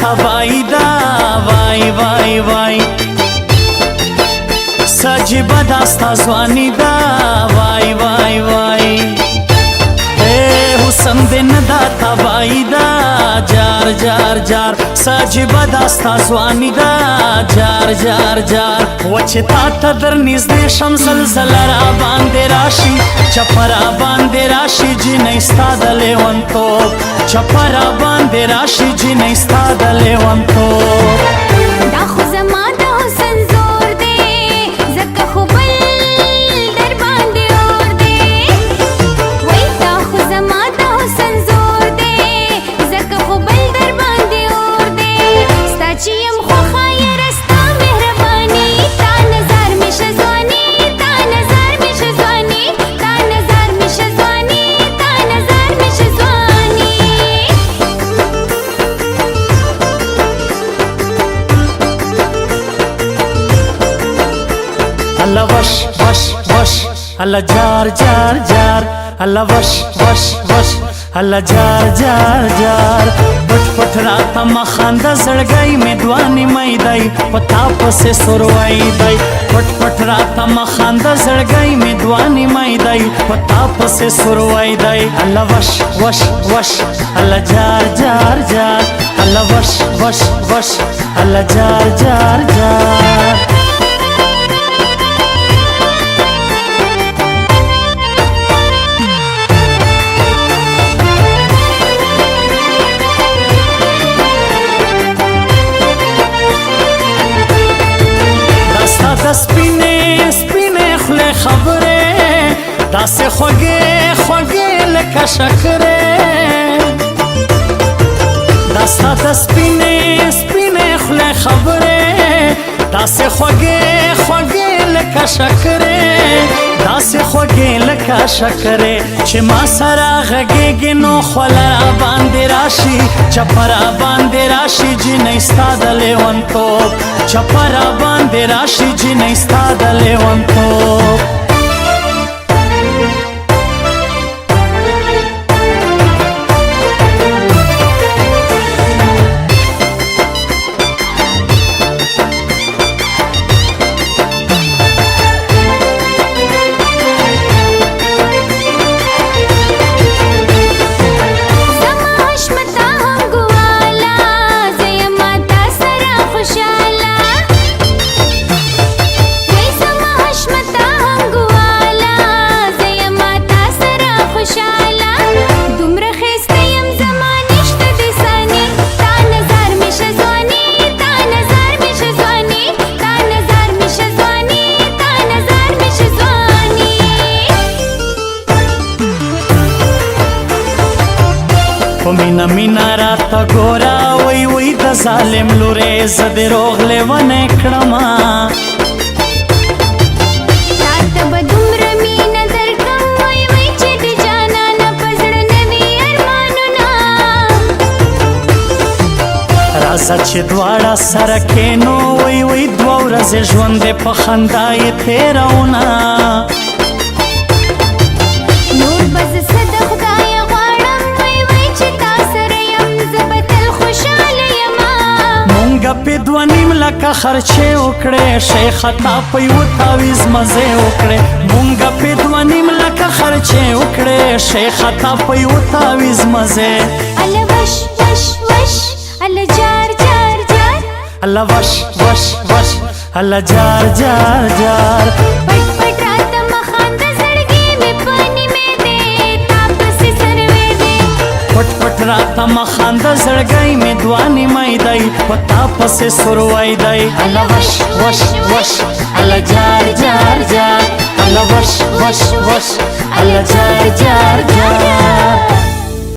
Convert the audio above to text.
تبایی دا وای وای وای سجیبه داستا ځواني دا وای وای وای حسن دې نه دا تبایی دا جار جار جار سجیبه داستا ځواني دا جار جار جار وچې تا ته در نږدې شم زلزله را باندې راشي چپه را باندې راشي جینۍ ستا د لیونتوب چپه را باندې راشي جینۍ ستا د لیونتوب دا خو زما د حسن زور دی ځکه خو بل در باندې اور دی وای دا خو زما د حسن زور دی ځکه خو بل در باندې اور دی ستا چې یم خوښه یاره ستا مهرباني تا نظر مې شه ځواني تا نظر مې شه ځواني تا نظر مې شه ځواني تا نظر مې شه ځواني الله وش وش وش الله جار جار جار الله وش وش وش الله جار جار جار پټ پټ راته مخانده زړګی مې دوانې مې دی پتا پسې سروای دی پټ پټ راته مخانده زړګی مې دوانې مې دی پتا پسې سروای دی الله وش وش وش الله جار جار جار الله وش وش وش الله جار جار جار سپینې سپینې خولې خبرې داسې خوږې خوږې لکه شکرې دا ستا د سپینې سپینې خولې خبرې داسې خوږې خوږې لکه شکرې داسې خوږې لکه شکرې چې ما سره غږېږي نو خوله را باندې راشي چپه را باندې راشي جینۍ ستا د لیونتوب چپه را باندې راشي جینۍ ستا د لیونتوب مینا مینا راته ګوره وای وای د ظالم لورې زه دې روغ لیونی کړمه تاته به دومره مینه درکړم وای وای چې د جانانه په زړه نه وي ارمانونه راځه چې دواړه سره کښېنو وای وای دوه ورځې ژوند دې په خندا یې تېروونه نور به زه څه د خدایه غواړم وای وای چې تا سره یم زه به تل خوشحاله یمه مونږه پې دوه نیم لکه خرچې وکړې شیخه تا په یوه تاویز مزې وکړې مونږه پې دوه نیم لکه خرچې وکړې شیخه تا په یوه تاویز مزې الله وش وش وش الله جار جار جار الله وش وش وش الله جار جار جار پټ پټ راته مخانده زړګی مې په نیمې دی تا پسې سروې دی پټ پټ راته مخانده زړګی مې دوانې مې دی په تا پسې سروی دی الله وش وش وش الله جار جار جار الله وش وش وش الله جار جار جار